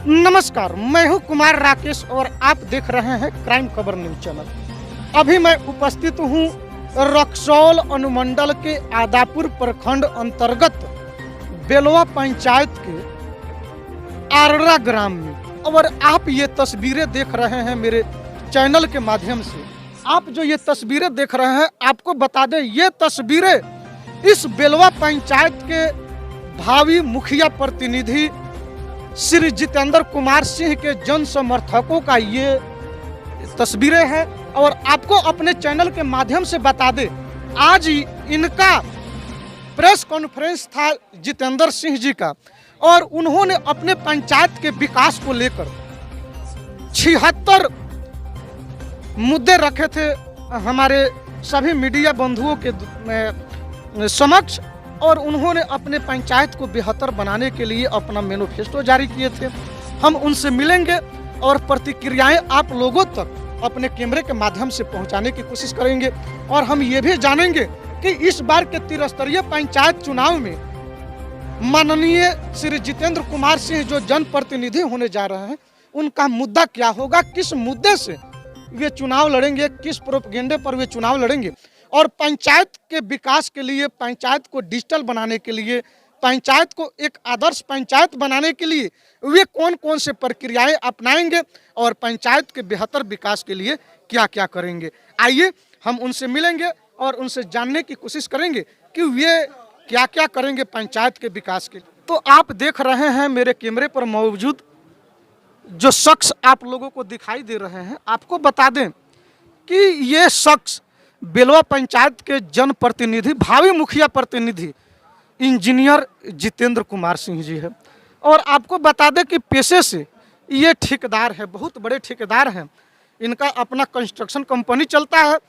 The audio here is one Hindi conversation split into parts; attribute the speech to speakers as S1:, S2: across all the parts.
S1: नमस्कार, मैं हूं कुमार राकेश और आप देख रहे हैं क्राइम खबर न्यूज चैनल। अभी मैं उपस्थित हूं रक्सौल अनुमंडल के आदापुर प्रखंड अंतर्गत बेलवा पंचायत के आरड़ा ग्राम में और आप ये तस्वीरें देख रहे हैं मेरे चैनल के माध्यम से। आप जो ये तस्वीरें देख रहे हैं, आपको बता दें, ये तस्वीरें इस बेलवा पंचायत के भावी मुखिया प्रतिनिधि श्री जितेंद्र कुमार सिंह के जन समर्थकों का ये तस्वीरें हैं। और आपको अपने चैनल के माध्यम से बता दें, आज इनका प्रेस कॉन्फ्रेंस था जितेंद्र सिंह जी का, और उन्होंने अपने पंचायत के विकास को लेकर 76 मुद्दे रखे थे हमारे सभी मीडिया बंधुओं के समक्ष, और उन्होंने अपने पंचायत को बेहतर बनाने के लिए अपना मैनिफेस्टो जारी किए थे। हम उनसे मिलेंगे और प्रतिक्रियाएं आप लोगों तक अपने कैमरे के माध्यम से पहुंचाने की कोशिश करेंगे। और हम ये भी जानेंगे कि इस बार के त्रिस्तरीय पंचायत चुनाव में माननीय श्री जितेंद्र कुमार सिंह जो जनप्रतिनिधि होने जा रहे हैं, उनका मुद्दा क्या होगा, किस मुद्दे से वे चुनाव लड़ेंगे, किस प्रोपेगेंडे पर वे चुनाव लड़ेंगे, और पंचायत के विकास के लिए, पंचायत को डिजिटल बनाने के लिए, पंचायत को एक आदर्श पंचायत बनाने के लिए वे कौन कौन से प्रक्रियाएं अपनाएंगे और पंचायत के बेहतर विकास के लिए क्या क्या करेंगे। आइए हम उनसे मिलेंगे और उनसे जानने की कोशिश करेंगे कि वे क्या क्या करेंगे पंचायत के विकास के लिए। तो आप देख रहे हैं मेरे कैमरे पर मौजूद जो शख्स आप लोगों को दिखाई दे रहे हैं, आपको बता दें कि ये शख्स बेलवा पंचायत के जनप्रतिनिधि, भावी मुखिया प्रतिनिधि इंजीनियर जितेंद्र कुमार सिंह जी है। और आपको बता दें कि पेशे से ये ठेकेदार है, बहुत बड़े ठेकेदार हैं। इनका अपना कंस्ट्रक्शन कंपनी चलता है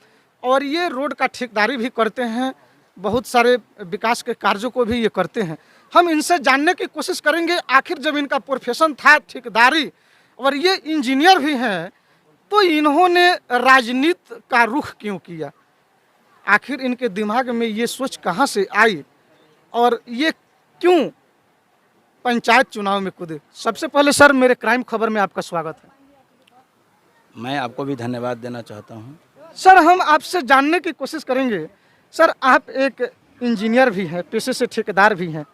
S1: और ये रोड का ठेकेदारी भी करते हैं, बहुत सारे विकास के कार्यों को भी ये करते हैं। हम इनसे जानने की कोशिश करेंगे, आखिर जब इनका प्रोफेशन था ठेकेदारी और ये इंजीनियर भी हैं, तो इन्होंने राजनीति का रुख क्यों किया, आखिर इनके दिमाग में ये सोच कहाँ से आई और ये क्यों पंचायत चुनाव में कूदे। सबसे पहले सर, मेरे क्राइम खबर में आपका स्वागत है।
S2: मैं आपको भी धन्यवाद देना चाहता हूं।
S1: सर, हम आपसे जानने की कोशिश करेंगे, सर आप एक इंजीनियर भी हैं, पेशे से ठेकेदार भी हैं,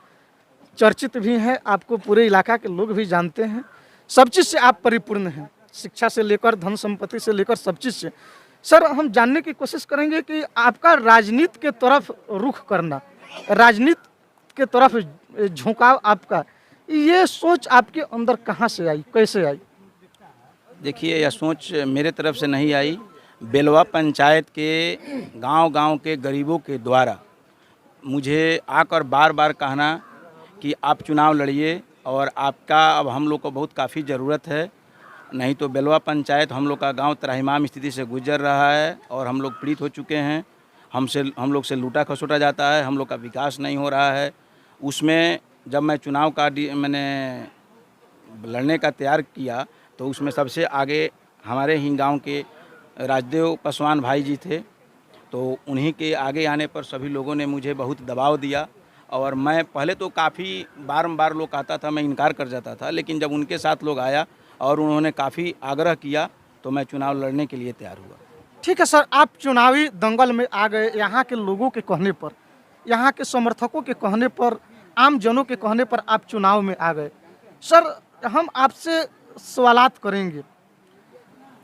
S1: चर्चित भी हैं, आपको पूरे इलाका के लोग भी जानते हैं, सब चीज़ से आप परिपूर्ण हैं, शिक्षा से लेकर धन संपत्ति से लेकर सब चीज़ से। सर, हम जानने की कोशिश करेंगे कि आपका राजनीति के तरफ रुख करना, राजनीति के तरफ झुकाव आपका, ये सोच आपके अंदर कहाँ से आई, कैसे आई?
S2: देखिए, यह सोच मेरे तरफ से नहीं आई, बेलवा पंचायत के गांव-गांव के गरीबों के द्वारा मुझे आकर बार बार कहना कि आप चुनाव लड़िए और आपका अब हम लोग को बहुत काफ़ी ज़रूरत है, नहीं तो बेलवा पंचायत हम लोग का गांव त्राहिमाम स्थिति से गुजर रहा है और हम लोग पीड़ित हो चुके हैं। हम लोग से लूटा खसोटा जाता है, हम लोग का विकास नहीं हो रहा है। उसमें जब मैं चुनाव का मैंने लड़ने का तैयार किया तो उसमें सबसे आगे हमारे ही गांव के राजदेव पासवान भाई जी थे, तो उन्हीं के आगे आने पर सभी लोगों ने मुझे बहुत दबाव दिया और मैं पहले तो काफ़ी बारंबार लोग कहता था, मैं इनकार कर जाता था, लेकिन जब उनके साथ लोग आया और उन्होंने काफ़ी आग्रह किया तो मैं चुनाव लड़ने के लिए तैयार हुआ।
S1: ठीक है सर, आप चुनावी दंगल में आ गए, यहाँ के लोगों के कहने पर, यहाँ के समर्थकों के कहने पर, आम जनों के कहने पर आप चुनाव में आ गए। सर, हम आपसे सवालात करेंगे,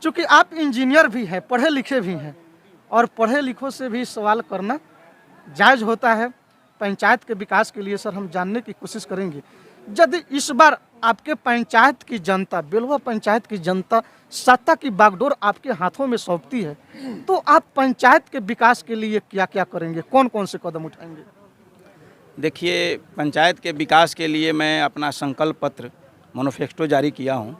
S1: चूँकि आप इंजीनियर भी हैं, पढ़े लिखे भी हैं, और पढ़े लिखों से भी सवाल करना जायज़ होता है। पंचायत के विकास के लिए सर हम जानने की कोशिश करेंगे, यदि इस बार आपके पंचायत की जनता, बेलवा पंचायत की जनता सत्ता की बागडोर आपके हाथों में सौंपती है, तो आप पंचायत के विकास के लिए क्या क्या करेंगे, कौन कौन से कदम उठाएंगे?
S2: देखिए, पंचायत के विकास के लिए मैं अपना संकल्प पत्र मैनिफेस्टो जारी किया हूं।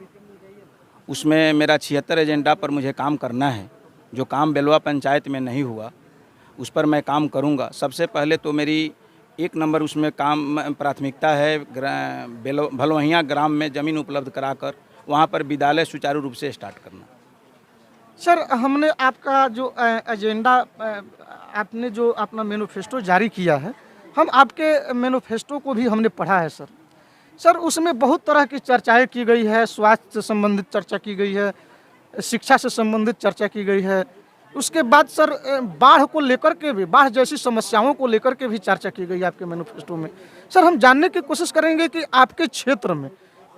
S2: उसमें मेरा 76 एजेंडा पर मुझे काम करना है। जो काम बेलवा पंचायत में नहीं हुआ उस पर मैं काम करूंगा। सबसे पहले तो मेरी 1 नंबर उसमें काम प्राथमिकता है भलवहिया ग्राम में ज़मीन उपलब्ध कराकर वहाँ पर विद्यालय सुचारू रूप से स्टार्ट करना।
S1: सर, हमने आपका जो एजेंडा, आपने जो अपना मैनिफेस्टो जारी किया है, हम आपके मैनिफेस्टो को भी हमने पढ़ा है। सर, सर उसमें बहुत तरह की चर्चाएं की गई है, स्वास्थ्य से संबंधित चर्चा की गई है, शिक्षा से संबंधित चर्चा की गई है। उसके बाद सर बाढ़ को लेकर के भी, बाढ़ जैसी समस्याओं को लेकर के भी चर्चा की गई है आपके मैनिफेस्टो में। सर हम जानने की कोशिश करेंगे कि आपके क्षेत्र में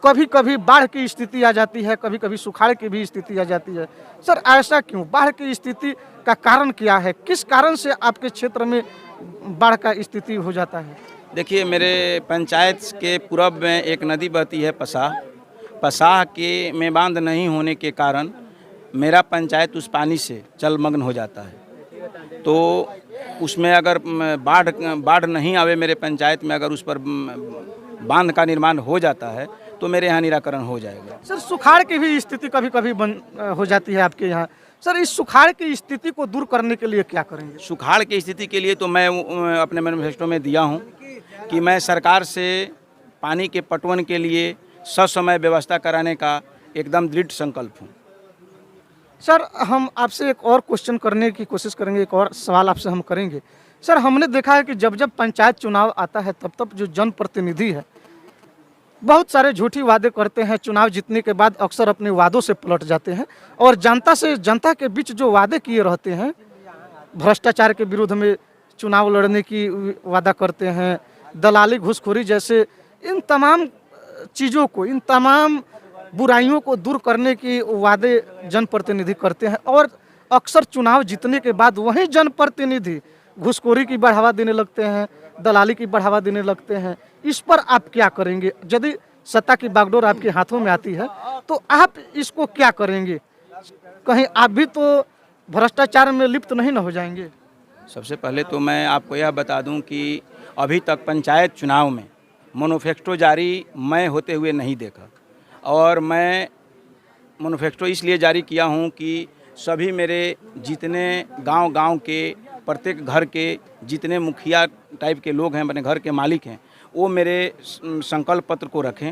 S1: कभी कभी बाढ़ की स्थिति आ जाती है, कभी कभी सुखाड़ की भी स्थिति आ जाती है। सर ऐसा क्यों, बाढ़ की स्थिति का कारण क्या है, किस कारण से आपके क्षेत्र में बाढ़ का स्थिति हो जाता है?
S2: देखिए, मेरे पंचायत के पूरब में एक नदी बहती है पसाह। पसाह के में बांध नहीं होने के कारण मेरा पंचायत उस पानी से जलमग्न हो जाता है। तो उसमें अगर बाढ़ नहीं आवे मेरे पंचायत में, अगर उस पर बांध का निर्माण हो जाता है तो मेरे यहाँ निराकरण हो जाएगा।
S1: सर सुखाड़ की भी स्थिति कभी कभी हो जाती है आपके यहाँ। सर इस सुखाड़ की स्थिति को दूर करने के लिए क्या करेंगे?
S2: सुखाड़ की स्थिति के लिए तो मैं अपने मैनिफेस्टो में दिया हूँ कि मैं सरकार से पानी के पटवन के लिए ससमय व्यवस्था कराने का एकदम दृढ़ संकल्प हूँ।
S1: सर हम आपसे एक और क्वेश्चन करने की कोशिश करेंगे, एक और सवाल आपसे हम करेंगे। सर हमने देखा है कि जब जब पंचायत चुनाव आता है तब तब जो जनप्रतिनिधि है बहुत सारे झूठी वादे करते हैं, चुनाव जीतने के बाद अक्सर अपने वादों से पलट जाते हैं और जनता के बीच जो वादे किए रहते हैं, भ्रष्टाचार के विरुद्ध में चुनाव लड़ने की वादा करते हैं, दलाली घूसखोरी जैसे इन तमाम चीज़ों को, इन तमाम बुराइयों को दूर करने की वादे जनप्रतिनिधि करते हैं और अक्सर चुनाव जीतने के बाद वही जनप्रतिनिधि घूसखोरी की बढ़ावा देने लगते हैं, दलाली की बढ़ावा देने लगते हैं। इस पर आप क्या करेंगे? यदि सत्ता की बागडोर आपके हाथों में आती है तो आप इसको क्या करेंगे? कहीं आप भी तो भ्रष्टाचार में लिप्त नहीं न हो जाएंगे?
S2: सबसे पहले तो मैं आपको यह बता दूं कि अभी तक पंचायत चुनाव में मैनिफेस्टो जारी मैं होते हुए नहीं देखा और मैं मैनिफेस्टो इसलिए जारी किया हूं कि सभी मेरे जितने गांव के प्रत्येक घर के जितने मुखिया टाइप के लोग हैं, अपने घर के मालिक हैं, वो मेरे संकल्प पत्र को रखें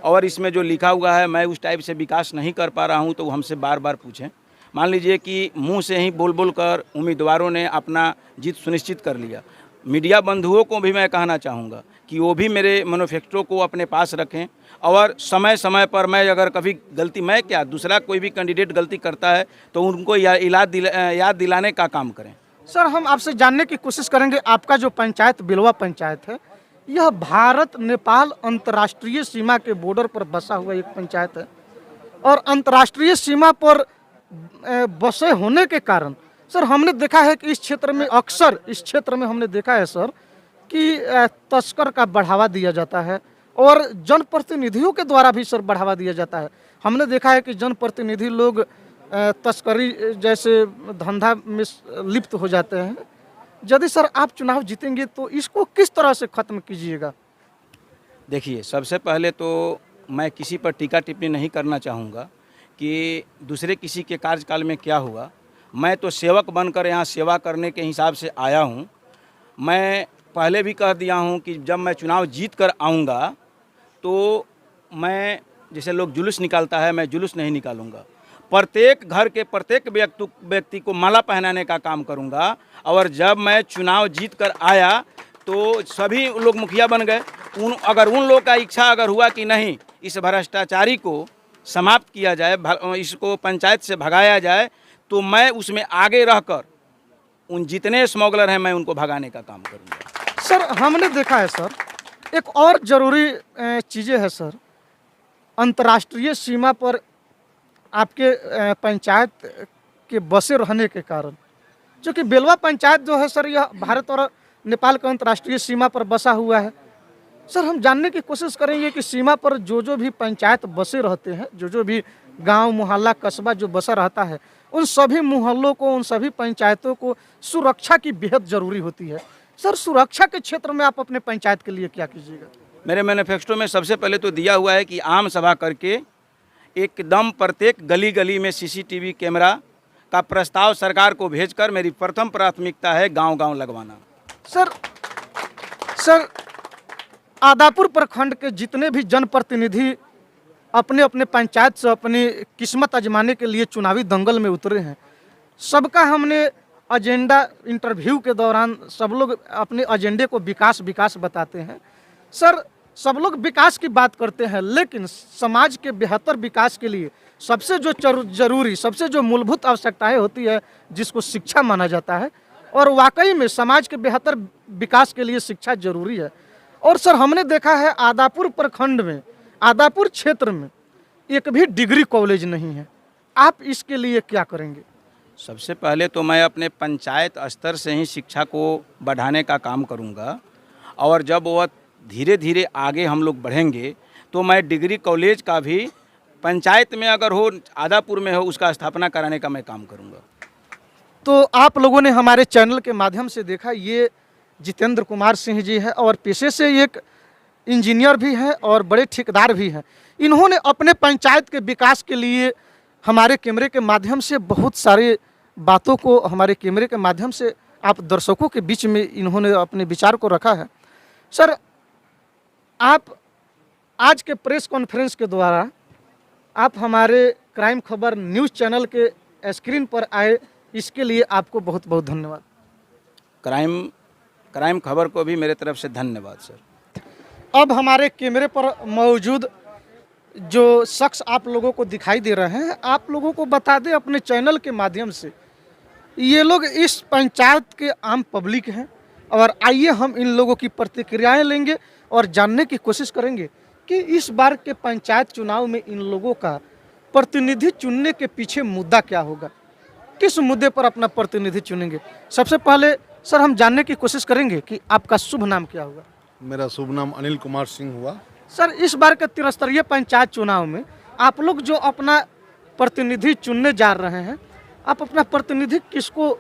S2: और इसमें जो लिखा हुआ है मैं उस टाइप से विकास नहीं कर पा रहा हूं तो वो हमसे बार बार पूछें। मान लीजिए कि मुंह से ही बोल कर उम्मीदवारों ने अपना जीत सुनिश्चित कर लिया। मीडिया बंधुओं को भी मैं कहना चाहूँगा कि वो भी मेरे मैनिफेस्टो को अपने पास रखें और समय समय पर मैं अगर कभी गलती, मैं क्या दूसरा कोई भी कैंडिडेट गलती करता है तो उनको याद दिलाने का काम करें।
S1: सर हम आपसे जानने की कोशिश करेंगे, आपका जो पंचायत बिलवा पंचायत है यह भारत नेपाल अंतर्राष्ट्रीय सीमा के बॉर्डर पर बसा हुआ एक पंचायत है और अंतर्राष्ट्रीय सीमा पर बसे होने के कारण सर हमने देखा है कि इस क्षेत्र में अक्सर हमने देखा है सर कि तस्कर का बढ़ावा दिया जाता है और जनप्रतिनिधियों के द्वारा भी सर बढ़ावा दिया जाता है। हमने देखा है कि जनप्रतिनिधि लोग तस्करी जैसे धंधा में लिप्त हो जाते हैं। यदि सर आप चुनाव जीतेंगे तो इसको किस तरह से खत्म कीजिएगा?
S2: देखिए, सबसे पहले तो मैं किसी पर टीका टिप्पणी नहीं करना चाहूँगा कि दूसरे किसी के कार्यकाल में क्या हुआ। मैं तो सेवक बनकर यहाँ सेवा करने के हिसाब से आया हूँ। मैं पहले भी कह दिया हूँ कि जब मैं चुनाव जीत कर आऊँगा तो मैं, जैसे लोग जुलूस निकालता है, मैं जुलूस नहीं निकालूँगा। प्रत्येक घर के प्रत्येक व्यक्ति को माला पहनाने का काम करूँगा और जब मैं चुनाव जीत कर आया तो सभी लोग मुखिया बन गए। अगर उन लोग का इच्छा अगर हुआ कि नहीं इस भ्रष्टाचारी को समाप्त किया जाए, इसको पंचायत से भगाया जाए, तो मैं उसमें आगे रहकर उन जितने स्मगलर हैं मैं उनको भगाने का काम करूँगा।
S1: सर हमने देखा है सर एक और ज़रूरी चीज़ें हैं सर, अंतर्राष्ट्रीय सीमा पर आपके पंचायत के बसे रहने के कारण, क्योंकि बेलवा पंचायत जो है सर यह भारत और नेपाल का अंतर्राष्ट्रीय सीमा पर बसा हुआ है। सर हम जानने की कोशिश करेंगे कि सीमा पर जो भी पंचायत बसे रहते हैं, जो भी गांव मोहल्ला कस्बा जो बसा रहता है, उन सभी मोहल्लों को, उन सभी पंचायतों को सुरक्षा की बेहद ज़रूरी होती है। सर सुरक्षा के क्षेत्र में आप अपने पंचायत के लिए क्या कीजिएगा?
S2: मेरे मैनिफेस्टो में सबसे पहले तो दिया हुआ है कि आम सभा करके एकदम प्रत्येक गली गली में सीसीटीवी कैमरा का प्रस्ताव सरकार को भेजकर मेरी प्रथम प्राथमिकता है गांव-गांव लगवाना।
S1: सर आदापुर प्रखंड के जितने भी जनप्रतिनिधि अपने अपने पंचायत से अपनी किस्मत आजमाने के लिए चुनावी दंगल में उतरे हैं, सबका हमने एजेंडा इंटरव्यू के दौरान सब लोग अपने एजेंडे को विकास बताते हैं। सर सब लोग विकास की बात करते हैं, लेकिन समाज के बेहतर विकास के लिए सबसे जो जरूरी, सबसे जो मूलभूत आवश्यकताएं होती है, जिसको शिक्षा माना जाता है, और वाकई में समाज के बेहतर विकास के लिए शिक्षा जरूरी है। और सर, हमने देखा है आदापुर प्रखंड में, आदापुर क्षेत्र में एक भी डिग्री कॉलेज नहीं है। आप इसके लिए क्या करेंगे?
S2: सबसे पहले तो मैं अपने पंचायत स्तर से ही शिक्षा को बढ़ाने का काम करूंगा, और जब वह धीरे धीरे आगे हम लोग बढ़ेंगे तो मैं डिग्री कॉलेज का भी पंचायत में अगर हो, आदापुर में हो, उसका स्थापना कराने का मैं काम करूंगा।
S1: तो आप लोगों ने हमारे चैनल के माध्यम से देखा, ये जितेंद्र कुमार सिंह जी है और पेशे से एक इंजीनियर भी हैं और बड़े ठेकेदार भी हैं। इन्होंने अपने पंचायत के विकास के लिए हमारे कैमरे के माध्यम से बहुत सारे बातों को, हमारे कैमरे के माध्यम से आप दर्शकों के बीच में इन्होंने अपने विचार को रखा है। सर, आप आज के प्रेस कॉन्फ्रेंस के द्वारा आप हमारे क्राइम खबर न्यूज़ चैनल के स्क्रीन पर आए, इसके लिए आपको बहुत बहुत धन्यवाद।
S2: क्राइम खबर को भी मेरे तरफ से धन्यवाद सर।
S1: अब हमारे कैमरे पर मौजूद जो शख्स आप लोगों को दिखाई दे रहे हैं, आप लोगों को बता दें अपने चैनल के माध्यम से, ये लोग इस पंचायत के आम पब्लिक हैं, और आइए हम इन लोगों की प्रतिक्रियाएं लेंगे और जानने की कोशिश करेंगे कि इस बार के पंचायत चुनाव में इन लोगों का प्रतिनिधि चुनने के पीछे मुद्दा क्या होगा, किस मुद्दे पर अपना प्रतिनिधि चुनेंगे। सबसे पहले सर, हम जानने की कोशिश करेंगे कि आपका शुभ नाम क्या होगा।
S3: मेरा शुभ नाम अनिल कुमार सिंह हुआ।
S1: सर, इस बार के त्रिस्तरीय पंचायत चुनाव में आप लोग जो अपना प्रतिनिधि चुनने जा रहे हैं, आप अपना प्रतिनिधि किसको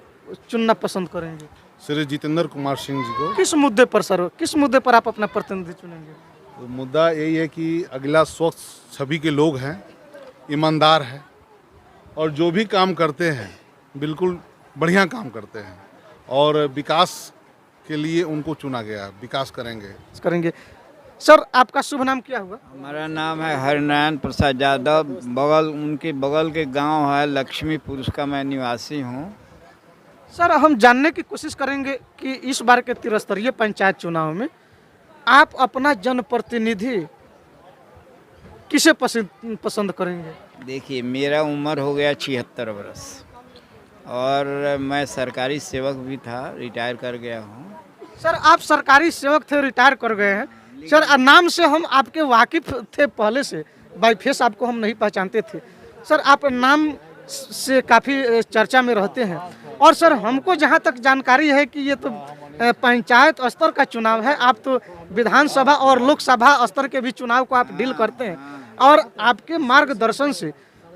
S1: चुनना पसंद करेंगे?
S3: श्री जितेंद्र कुमार सिंह जी को।
S1: किस मुद्दे पर सर, किस मुद्दे पर आप अपना प्रतिनिधि चुनेंगे?
S3: तो मुद्दा यही है कि अगला स्वच्छ छवि के लोग हैं, ईमानदार हैं, और जो भी काम करते हैं बिल्कुल बढ़िया काम करते हैं, और विकास के लिए उनको चुना गया। विकास करेंगे। सर, आपका शुभ नाम क्या हुआ?
S4: हमारा नाम है हरिनारायण प्रसाद यादव। उनके बगल के गांव है लक्ष्मीपुर, उसका मैं निवासी हूं।
S1: सर, हम जानने की कोशिश करेंगे कि इस बार के त्रिस्तरीय पंचायत चुनाव में आप अपना जनप्रतिनिधि किसे पसंद करेंगे?
S4: देखिए, मेरा उम्र हो गया 76 वर्ष और मैं सरकारी सेवक भी था, रिटायर कर गया हूँ।
S1: सर, आप सरकारी सेवक थे, रिटायर कर गए हैं। सर, नाम से हम आपके वाकिफ थे पहले से, बाई फेस आपको हम नहीं पहचानते थे। सर, आप नाम से काफ़ी चर्चा में रहते हैं, और सर हमको जहाँ तक जानकारी है कि ये तो पंचायत स्तर का चुनाव है, आप तो विधानसभा और लोकसभा स्तर के भी चुनाव को आप डील करते हैं, और आपके मार्गदर्शन से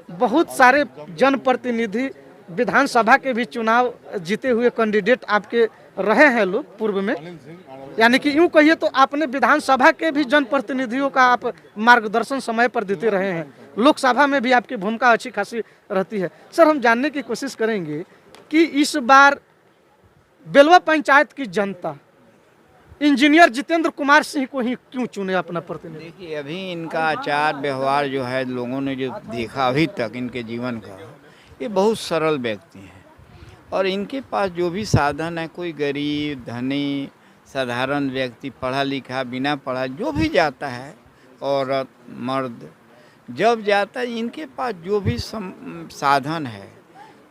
S1: बहुत सारे जनप्रतिनिधि, विधानसभा के भी चुनाव जीते हुए कैंडिडेट आपके रहे हैं लोग पूर्व में। यानी कि यूँ कहिए तो आपने विधानसभा के भी जनप्रतिनिधियों का आप मार्गदर्शन समय पर देते रहे हैं, लोकसभा में भी आपकी भूमिका अच्छी खासी रहती है। सर, हम जानने की कोशिश करेंगे कि इस बार बेलवा पंचायत की जनता इंजीनियर जितेंद्र कुमार सिंह को ही क्यों चुने अपना प्रतिनिधि?
S4: देखिए, अभी इनका आचार व्यवहार जो है, लोगों ने जो देखा अभी तक इनके जीवन का, ये बहुत सरल व्यक्ति हैं, और इनके पास जो भी साधन है, कोई गरीब, धनी, साधारण व्यक्ति, पढ़ा लिखा, बिना पढ़ा जो भी जाता है, औरत, मर्द जब जाता है, इनके पास जो भी साधन है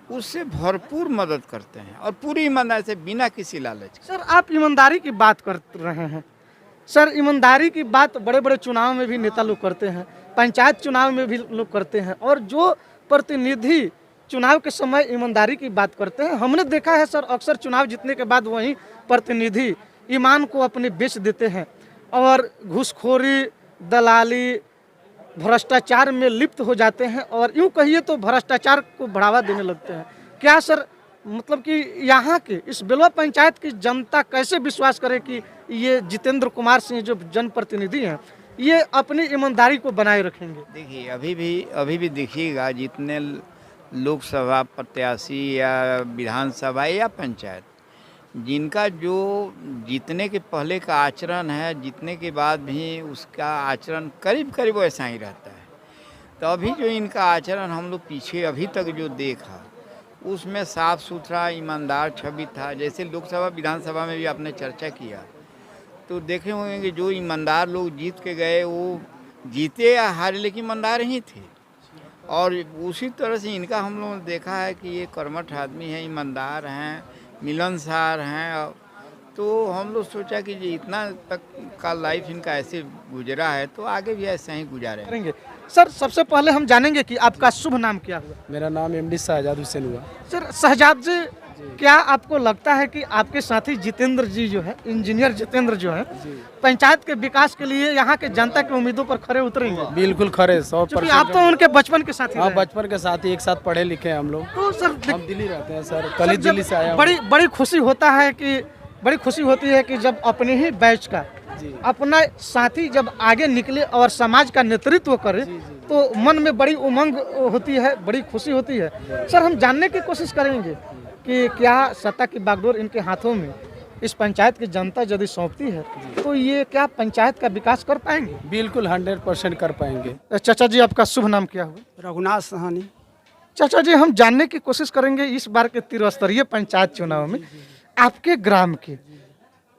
S4: उससे भरपूर मदद करते हैं, और पूरी ईमानदारी से, बिना किसी लालच के।
S1: सर, आप ईमानदारी की बात कर रहे हैं। सर, ईमानदारी की बात बड़े बड़े चुनाव में भी नेता लोग करते हैं, पंचायत चुनाव में भी लोग करते हैं, और जो प्रतिनिधि चुनाव के समय ईमानदारी की बात करते हैं, हमने देखा है सर, अक्सर चुनाव जीतने के बाद वही प्रतिनिधि ईमान को अपने बेच देते हैं और घूसखोरी, दलाली, भ्रष्टाचार में लिप्त हो जाते हैं, और यूँ कहिए तो भ्रष्टाचार को बढ़ावा देने लगते हैं। क्या सर, मतलब कि यहाँ के इस बेलवा पंचायत की जनता कैसे विश्वास करे कि ये जितेंद्र कुमार सिंह जो जनप्रतिनिधि हैं, ये अपनी ईमानदारी को बनाए रखेंगे?
S4: देखिए, अभी भी देखिएगा, जितने लोकसभा प्रत्याशी या विधानसभा या पंचायत, जिनका जो जीतने के पहले का आचरण है, जीतने के बाद भी उसका आचरण करीब करीब वैसा ही रहता है। तो अभी जो इनका आचरण हम लोग पीछे अभी तक जो देखा, उसमें साफ सुथरा ईमानदार छवि था। जैसे लोकसभा विधानसभा में भी आपने चर्चा किया, तो देखे होंगे कि जो ईमानदार लोग जीत के गए वो जीते या हारे लेकिन ईमानदार ही थे। और उसी तरह से इनका हम लोगों ने देखा है कि ये कर्मठ आदमी हैं, ईमानदार हैं, मिलनसार हैं। तो हम लोग सोचा कि ये इतना तक का लाइफ इनका ऐसे गुजरा है तो आगे भी ऐसा ही गुजारे
S1: करेंगे। सर सबसे पहले हम जानेंगे कि आपका शुभ नाम क्या हुआ।
S5: मेरा नाम एमडी शहजाद हुसैन हुआ।
S1: सर शहजाद जी, क्या आपको लगता है कि आपके साथी जितेंद्र जी जो है, इंजीनियर जितेंद्र जो है, पंचायत के विकास के लिए यहाँ के जनता की उम्मीदों पर खरे उतरेंगे?
S5: बिल्कुल खरे 100%।
S1: आप तो उनके बचपन के साथी
S5: हाँ,
S1: रहे।
S5: बचपन के साथ ही एक साथ पढ़े लिखे हैं हम लोग।
S1: तो सर
S5: हम दिल्ली रहते हैं सर, कल ही दिल्ली से आया हूँ।
S1: बड़ी खुशी होती है कि जब अपने ही बैच का अपना साथी जब आगे निकले और समाज का नेतृत्व करे तो मन में बड़ी उमंग होती है, बड़ी खुशी होती है। सर हम जानने की कोशिश करेंगे कि क्या सत्ता की बागडोर इनके हाथों में इस पंचायत की जनता यदि सौंपती है तो ये क्या पंचायत का विकास कर पाएंगे?
S5: बिल्कुल 100% कर पाएंगे।
S1: चाचा जी आपका शुभ नाम क्या हुआ?
S5: रघुनाथ साहनी।
S1: चाचा जी हम जानने की कोशिश करेंगे इस बार के त्रिस्तरीय पंचायत चुनाव में आपके ग्राम के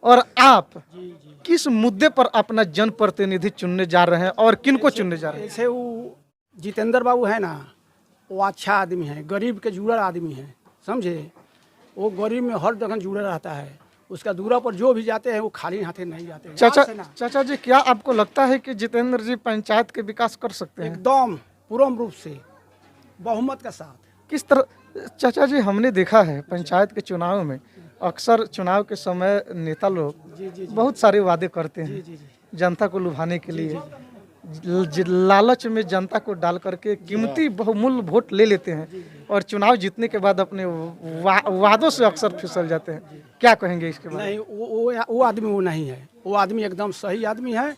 S1: और आप किस मुद्दे पर अपना जनप्रतिनिधि चुनने जा रहे हैं और किन को चुनने जा रहे हैं?
S6: ऐसे वो जितेंद्र बाबू है ना, वो अच्छा आदमी है, गरीब के जुड़ल आदमी है, समझे। वो गरीब में हर जगह जुड़ा रहता है। उसका दूरा पर जो भी जाते हैं वो खाली हाथे नहीं जाते हैं।
S1: चाचा जी क्या आपको लगता है कि जितेंद्र जी पंचायत के विकास कर सकते हैं?
S6: एकदम पूर्ण रूप से बहुमत के साथ।
S1: किस तरह? चाचा जी हमने देखा है पंचायत के चुनाव में अक्सर चुनाव के समय नेता लोग बहुत सारे वादे करते हैं जनता को लुभाने के लिए, लालच में जनता को डाल करके कीमती बहुमूल्य वोट ले लेते हैं और चुनाव जीतने के बाद अपने वादों से अक्सर फिसल जाते हैं। क्या कहेंगे इसके बारे में?
S6: नहीं, वो आदमी वो नहीं है। वो आदमी एकदम सही आदमी है,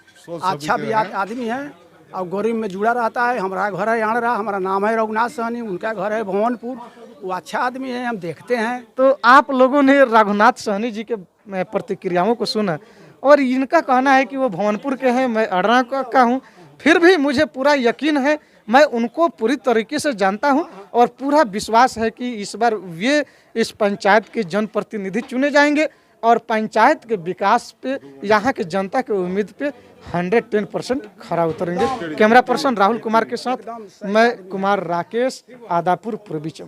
S6: अच्छा भी आदमी है और गरीब में जुड़ा रहता है। हमारा घर है यहाँ, हमारा नाम है रघुनाथ सहनी, उनका घर है भवनपुर। वो अच्छा आदमी है, हम देखते हैं।
S1: तो आप लोगों ने रघुनाथ सहनी जी के प्रतिक्रियाओं को सुना और इनका कहना है कि वो भवनपुर के हैं, मैं अड़रा का हूँ, फिर भी मुझे पूरा यकीन है, मैं उनको पूरी तरीके से जानता हूं और पूरा विश्वास है कि इस बार वे इस पंचायत के जनप्रतिनिधि चुने जाएंगे और पंचायत के विकास पे, यहाँ के जनता के उम्मीद पे 110% खरा उतरेंगे। कैमरा पर्सन राहुल कुमार के साथ मैं कुमार राकेश, आदापुर, पूर्वी चंपारण।